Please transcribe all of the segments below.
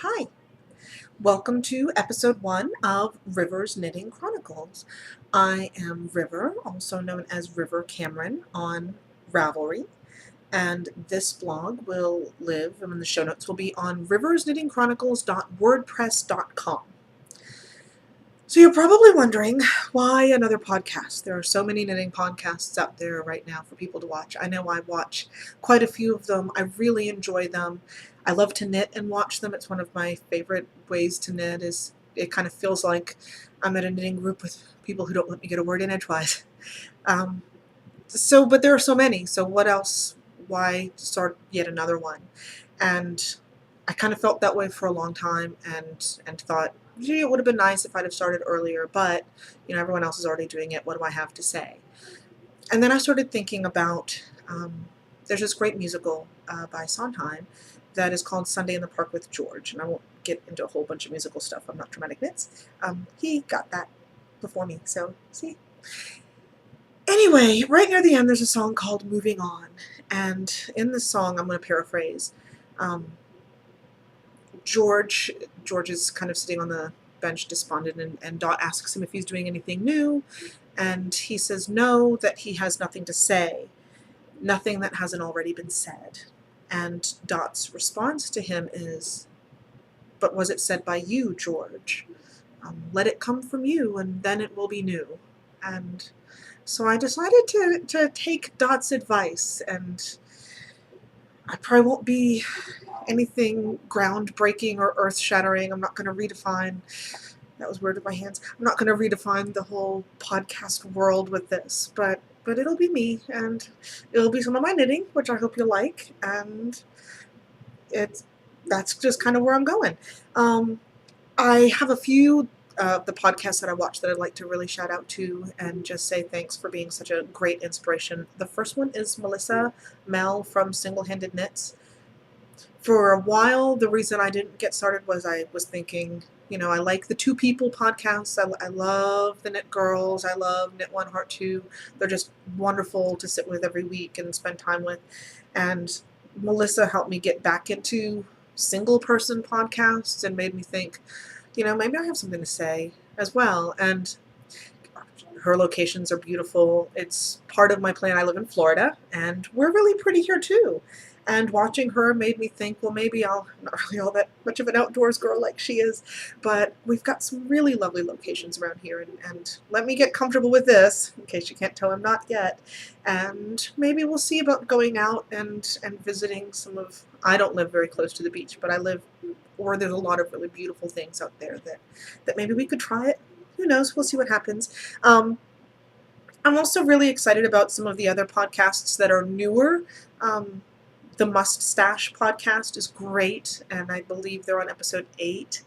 Hi, welcome to episode 1 of River's Knitting Chronicles. I am River, also known as River Cameron on Ravelry, and this blog will live, and the show notes will be on riversknittingchronicles.wordpress.com. So you're probably wondering, why another podcast? There are so many knitting podcasts out there right now for people to watch. I know I watch quite a few of them. I really enjoy them. I love to knit and watch them. It's one of my favorite ways to knit. It kind of feels like I'm at a knitting group with people who don't let me get a word in edgewise. But there are so many. So what else? Why start yet another one? And I kind of felt that way for a long time and thought, gee, it would have been nice if I'd have started earlier, but everyone else is already doing it. What do I have to say? And then I started thinking about there's this great musical by Sondheim that is called Sunday in the Park with George, and I won't get into a whole bunch of musical stuff. I'm not Dramatic Knits. He got that before me, so see. Anyway, right near the end, there's a song called Moving On, and in this song, I'm going to paraphrase. George is kind of sitting on the bench despondent, and Dot asks him if he's doing anything new, and he says no, that he has nothing to say, nothing that hasn't already been said. And Dot's response to him is, but was it said by you, George? Let it come from you, and then it will be new. And so I decided to take Dot's advice, and I probably won't be anything groundbreaking or earth-shattering. I'm not going to redefine, that was weird with my hands, I'm not going to redefine the whole podcast world with this, but it'll be me, and it'll be some of my knitting, which I hope you'll like, and that's just kind of where I'm going. I have a few the podcasts that I watch that I'd like to really shout out to and just say thanks for being such a great inspiration. The first one is Mel from Single Handed Knits. For a while, the reason I didn't get started was I was thinking, I like the Two People podcasts. I love the Knit Girls. I love Knit One, Heart Two. They're just wonderful to sit with every week and spend time with. And Melissa helped me get back into single person podcasts and made me think, maybe I have something to say as well. And her locations are beautiful. It's part of my plan. I live in Florida, and we're really pretty here too. And watching her made me think, well, maybe I'm not really all that much of an outdoors girl like she is, but we've got some really lovely locations around here, and let me get comfortable with this, in case you can't tell I'm not yet, and maybe we'll see about going out and visiting some of, I don't live very close to the beach, but I live where there's a lot of really beautiful things out there that maybe we could try it. Who knows? We'll see what happens. I'm also really excited about some of the other podcasts that are newer. The Must Stash podcast is great, and I believe they're on episode 8.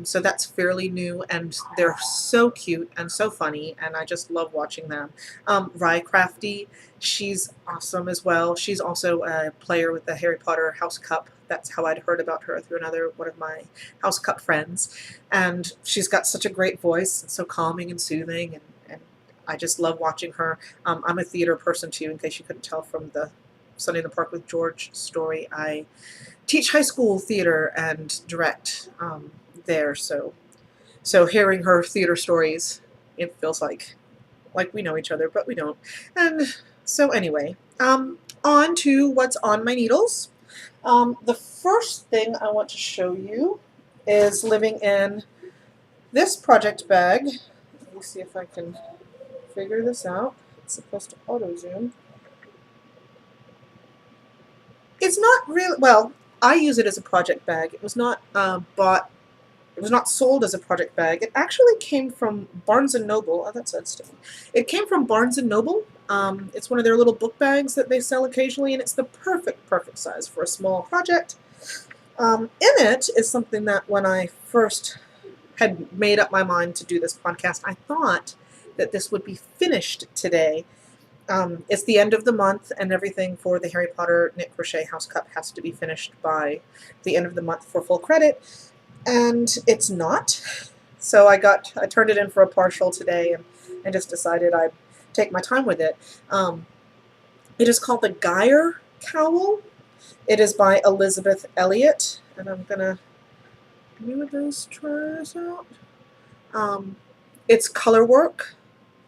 So that's fairly new, and they're so cute and so funny, and I just love watching them. Rye Crafty, she's awesome as well. She's also a player with the Harry Potter House Cup. That's how I'd heard about her, through one of my House Cup friends. And she's got such a great voice, and so calming and soothing, and I just love watching her. I'm a theater person too, in case you couldn't tell from the Sunday in the Park with George story. I teach high school theater and direct there, so hearing her theater stories, it feels like we know each other, but we don't. And so anyway, on to what's on my needles. The first thing I want to show you is living in this project bag. Let me see if I can figure this out. It's supposed to auto zoom. It's not really, well, I use it as a project bag. It was not it was not sold as a project bag. It actually came from Barnes & Noble. Oh, that's interesting. It came from Barnes & Noble. It's one of their little book bags that they sell occasionally, and it's the perfect size for a small project. In it is something that when I first had made up my mind to do this podcast, I thought that this would be finished today. It's the end of the month, and everything for the Harry Potter Knit Crochet House Cup has to be finished by the end of the month for full credit, and it's not. So I turned it in for a partial today, and just decided I'd take my time with it. It is called the Geyer cowl. It is by Elizabeth Elliott, and I'm gonna Any of those try this out? It's color work.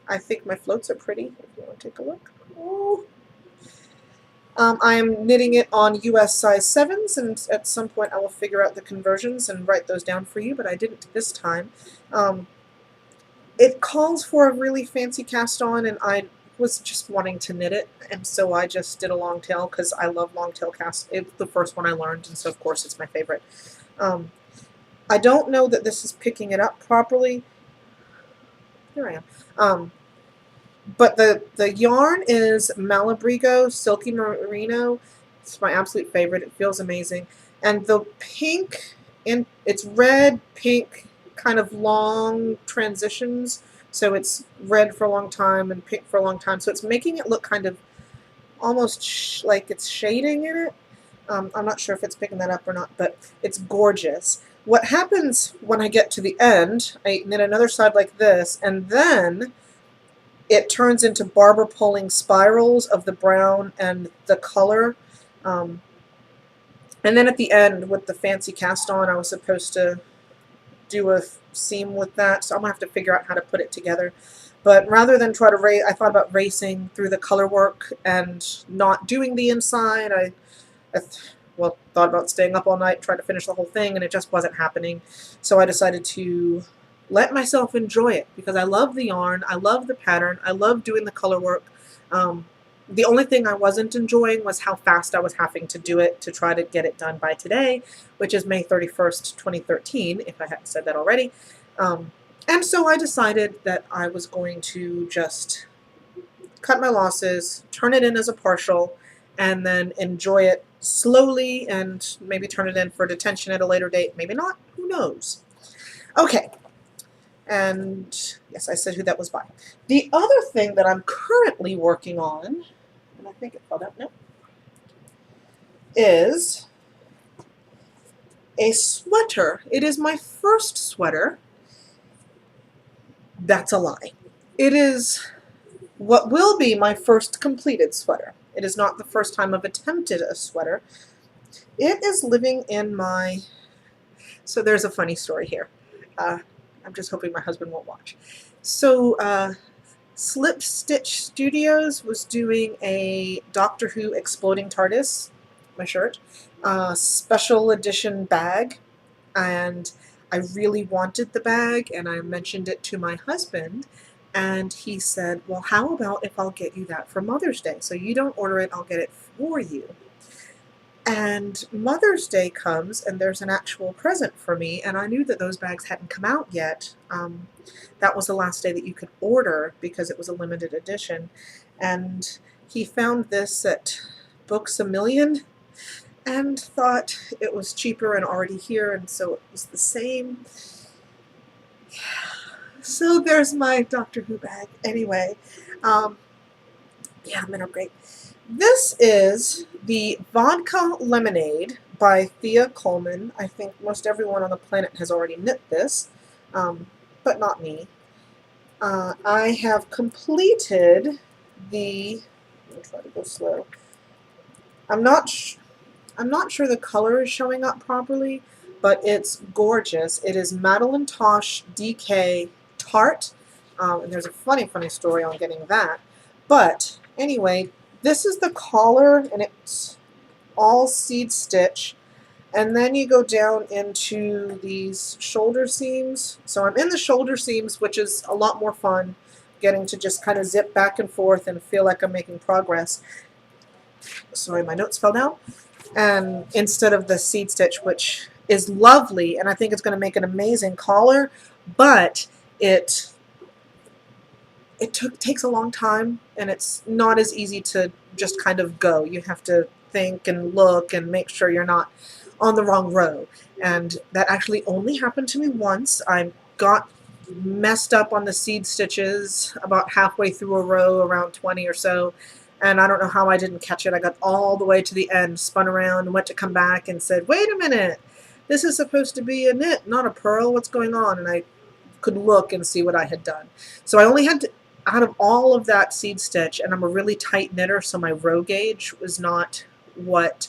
I think my floats are pretty, if you want to take a look. Oh. I am knitting it on US size 7s, and at some point I will figure out the conversions and write those down for you, but I didn't this time. It calls for a really fancy cast on, and I was just wanting to knit it, and so I just did a long tail because I love long tail cast. It's the first one I learned, and so of course it's my favorite. I don't know that this is picking it up properly. Here I am. But the yarn is Malabrigo Silky Merino. It's my absolute favorite. It feels amazing. And the pink, it's red, pink, kind of long transitions. So it's red for a long time and pink for a long time. So it's making it look kind of almost like it's shading in it. I'm not sure if it's picking that up or not, but it's gorgeous. What happens when I get to the end, I knit another side like this, and then it turns into barber pulling spirals of the brown and the color. And then at the end, with the fancy cast on, I was supposed to do a seam with that, so I'm going to have to figure out how to put it together. But rather than try to race, I thought about racing through the color work and not doing the inside. I thought about staying up all night, trying to finish the whole thing, and it just wasn't happening. So I decided to let myself enjoy it because I love the yarn, I love the pattern, I love doing the color work. The only thing I wasn't enjoying was how fast I was having to do it to try to get it done by today, which is May 31st, 2013, if I hadn't said that already. And so I decided that I was going to just cut my losses, turn it in as a partial, and then enjoy it slowly and maybe turn it in for detention at a later date. Maybe not. Who knows? Okay. And yes, I said who that was by. The other thing that I'm currently working on, and I think it fell out, no, is a sweater. It is my first sweater. That's a lie. It is what will be my first completed sweater. It is not the first time I've attempted a sweater. It is living in my... So there's a funny story here. I'm just hoping my husband won't watch. So Slip Stitch Studios was doing a Doctor Who Exploding TARDIS, my shirt, special edition bag, and I really wanted the bag, and I mentioned it to my husband, and he said, well, how about if I'll get you that for Mother's Day? So you don't order it, I'll get it for you. And Mother's Day comes, and there's an actual present for me, and I knew that those bags hadn't come out yet. That was the last day that you could order because it was a limited edition. And he found this at Books A Million and thought it was cheaper and already here, and so it was the same. So there's my Doctor Who bag. Anyway, yeah, men are great. This is the Vodka Lemonade by Thea Coleman. I think most everyone on the planet has already knit this, but not me. I have completed the... Let me try to go slow. I'm not sure the color is showing up properly, but it's gorgeous. It is Madeline Tosh DK Tart, and there's a funny story on getting that. But anyway, this is the collar, and it's all seed stitch, and then you go down into these shoulder seams. So I'm in the shoulder seams, which is a lot more fun, getting to just kind of zip back and forth and feel like I'm making progress. Sorry, my notes fell down. And instead of the seed stitch, which is lovely, and I think it's going to make an amazing collar, but it takes a long time, and it's not as easy to just kind of go. You have to think and look and make sure you're not on the wrong row. And that actually only happened to me once. I got messed up on the seed stitches about halfway through a row, around 20 or so, and I don't know how I didn't catch it. I got all the way to the end, spun around, and went to come back and said, wait a minute, this is supposed to be a knit, not a purl. What's going on? And I could look and see what I had done. So I only had to, out of all of that seed stitch, and I'm a really tight knitter, so my row gauge was not what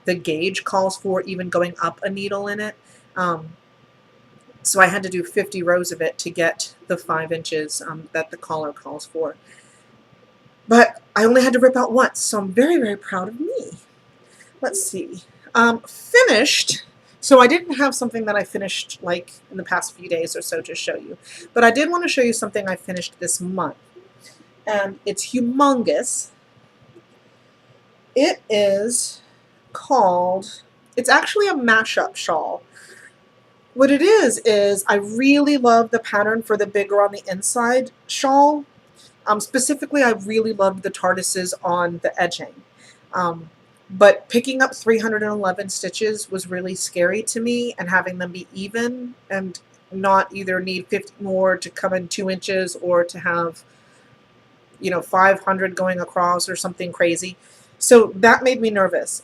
the gauge calls for, even going up a needle in it. So I had to do 50 rows of it to get the 5 inches that the collar calls for. But I only had to rip out once, so I'm very, very proud of me. Let's see. Finished. So I didn't have something that I finished like in the past few days or so to show you. But I did want to show you something I finished this month. And it's humongous. It is called, it's actually a mashup shawl. What it is I really love the pattern for the bigger on the inside shawl. Specifically, I really loved the tortoises on the edging. But picking up 311 stitches was really scary to me, and having them be even and not either need 50 more to come in 2 inches or to have, 500 going across or something crazy. So that made me nervous.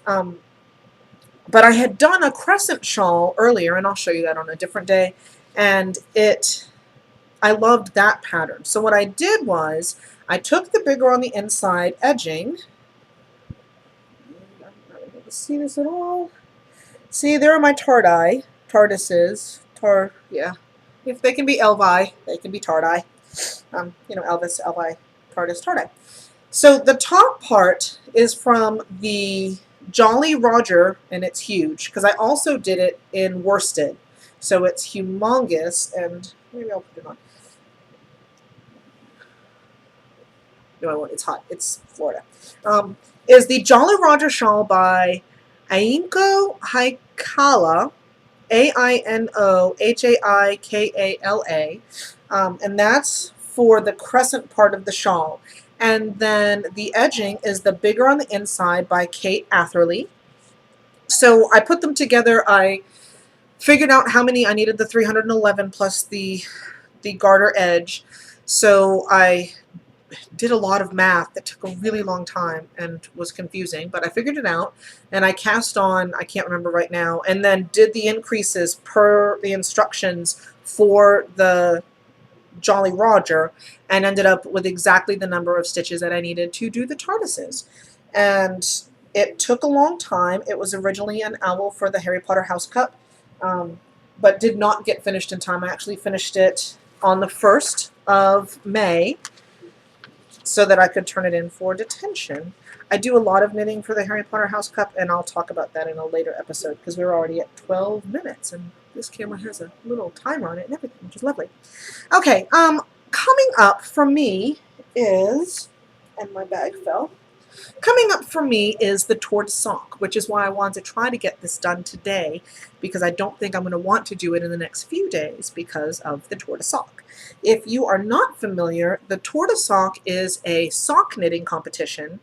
But I had done a crescent shawl earlier, and I'll show you that on a different day, and I loved that pattern. So what I did was I took the bigger on the inside edging. I'm not able to see this at all. See, there are my tortoises. Yeah. If they can be Elvi, they can be tardi. Elvis, Elvi, tortoise, tardi. So the top part is from the Jolly Roger, and it's huge, because I also did it in worsted. So it's humongous, and maybe I'll put it on. No, I won't. It's hot. It's Florida. Is the Jolly Roger shawl by Ainko Haikala, Ainohaikala, and that's for the crescent part of the shawl. And then the edging is the bigger on the inside by Kate Atherley. So I put them together. I figured out how many I needed, the 311 plus the garter edge. So I did a lot of math that took a really long time and was confusing, but I figured it out, and I cast on, I can't remember right now, and then did the increases per the instructions for the Jolly Roger, and ended up with exactly the number of stitches that I needed to do the tortoises. And it took a long time. It was originally an owl for the Harry Potter house cup, but did not get finished in time. I actually finished it on the 1st of May so that I could turn it in for detention. I do a lot of knitting for the Harry Potter house cup, and I'll talk about that in a later episode because we're already at 12 minutes, and this camera has a little timer on it and everything, which is lovely. Okay, coming up for me is, and my bag fell, coming up for me is the tour sock, which is why I wanted to try to get this done today, because I don't think I'm going to want to do it in the next few days because of the tour sock. If you are not familiar, the tour sock is a sock knitting competition.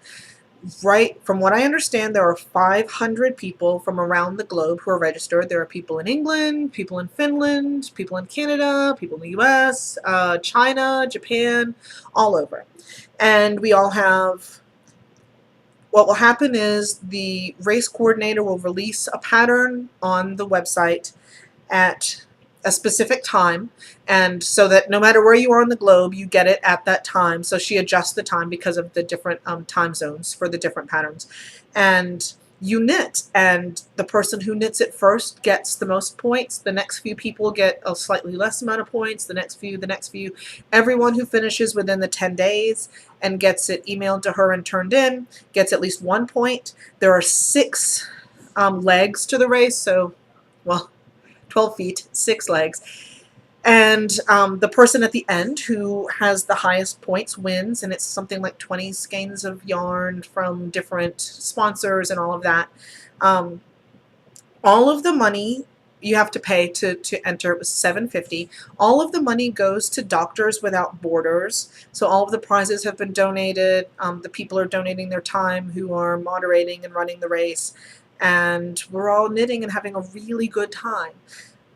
Right, from what I understand, there are 500 people from around the globe who are registered. There are people in England, people in Finland, people in Canada, people in the US, China, Japan, all over. And we all have, what will happen is the race coordinator will release a pattern on the website at a specific time, and so that no matter where you are on the globe, you get it at that time. So she adjusts the time because of the different time zones for the different patterns. And you knit, and the person who knits it first gets the most points. The next few people get a slightly less amount of points. The next few. Everyone who finishes within the 10 days and gets it emailed to her and turned in gets at least 1 point. There are 6 legs to the race, so, well, 12 feet, 6 legs. And the person at the end who has the highest points wins, and it's something like 20 skeins of yarn from different sponsors and all of that. All of the money you have to pay to enter, it was $7.50. All of the money goes to Doctors Without Borders. So all of the prizes have been donated. The people are donating their time who are moderating and running the race. And we're all knitting and having a really good time.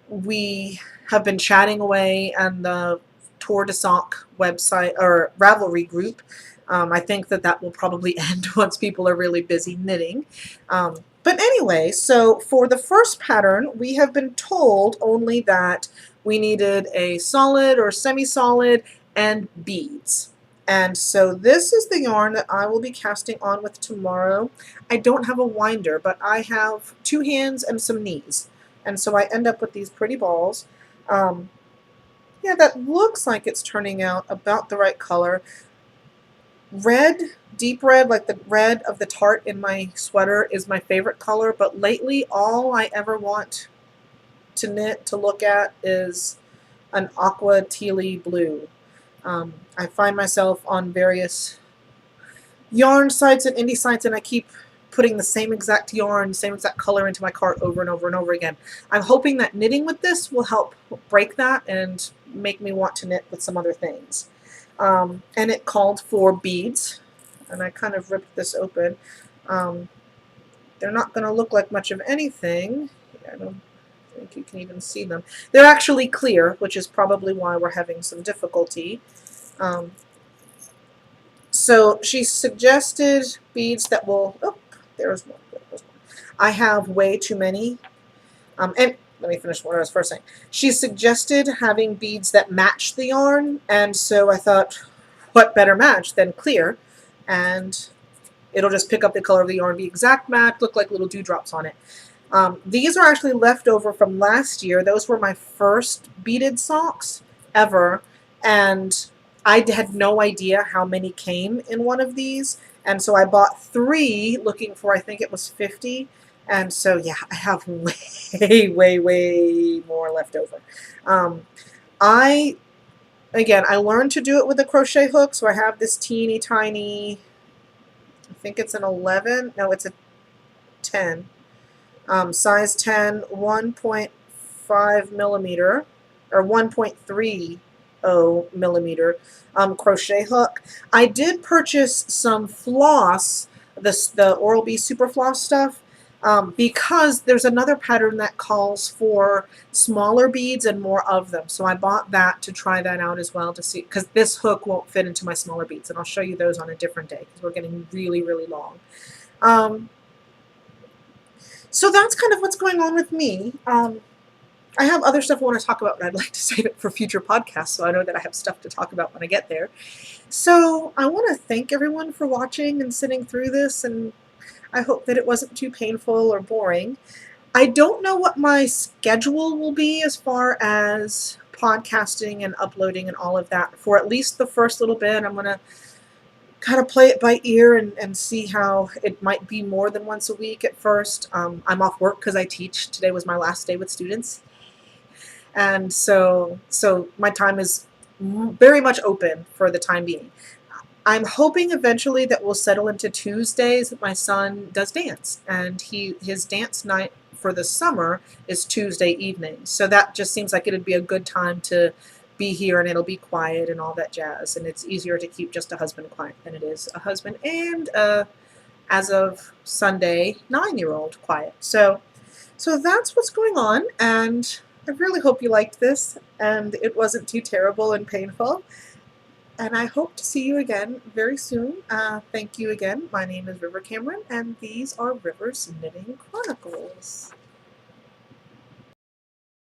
We have been chatting away on the Tour de Sock website or Ravelry group. I think that will probably end once people are really busy knitting. But anyway, so for the first pattern, we have been told only that we needed a solid or semi-solid and beads. And so this is the yarn that I will be casting on with tomorrow. I don't have a winder, but I have 2 hands and some knees. And so I end up with these pretty balls. Yeah, that looks like it's turning out about the right color. Red, deep red, like the red of the tart in my sweater is my favorite color, but lately all I ever want to knit, to look at, is an aqua tealy blue. I find myself on various yarn sites and indie sites, and I keep putting the same exact yarn, same exact color into my cart over and over and over again. I'm hoping that knitting with this will help break that and make me want to knit with some other things. And it called for beads, and I kind of ripped this open. They're not going to look like much of anything. I don't think you can even see them. They're actually clear, which is probably why we're having some difficulty. So she suggested beads that will, oh, there's one. I have way too many. And let me finish what I was first saying. She suggested having beads that match the yarn, and so I thought, what better match than clear? And it'll just pick up the color of the yarn, be exact match, look like little dewdrops on it. These are actually leftover from last year. Those were my first beaded socks ever, and I had no idea how many came in one of these, and so I bought 3 looking for, I think it was 50, and so yeah, I have way more left over. I learned to do it with a crochet hook, so I have this teeny tiny, I think it's an 11, no, it's a 10. Size 10, 1.5 millimeter, or 1.30 millimeter crochet hook. I did purchase some floss, the Oral-B Super Floss stuff, because there's another pattern that calls for smaller beads and more of them. So I bought that to try that out as well, to see, because this hook won't fit into my smaller beads, and I'll show you those on a different day because we're getting really long. So that's kind of what's going on with me. I have other stuff I want to talk about, but I'd like to save it for future podcasts, so I know that I have stuff to talk about when I get there. So I want to thank everyone for watching and sitting through this, and I hope that it wasn't too painful or boring. I don't know what my schedule will be as far as podcasting and uploading and all of that for at least the first little bit. I'm going to kind of play it by ear and see how it might be more than once a week at first. I'm off work because I teach. Today was my last day with students. And so my time is very much open for the time being. I'm hoping eventually that we'll settle into Tuesdays. My son does dance, and his dance night for the summer is Tuesday evening. So that just seems like it'd be a good time to be here, and it'll be quiet and all that jazz. And it's easier to keep just a husband quiet than it is a husband and as of Sunday, 9-year-old quiet. So that's what's going on, and I really hope you liked this and it wasn't too terrible and painful. And I hope to see you again very soon. Thank you again. My name is River Cameron, and these are River's Knitting Chronicles.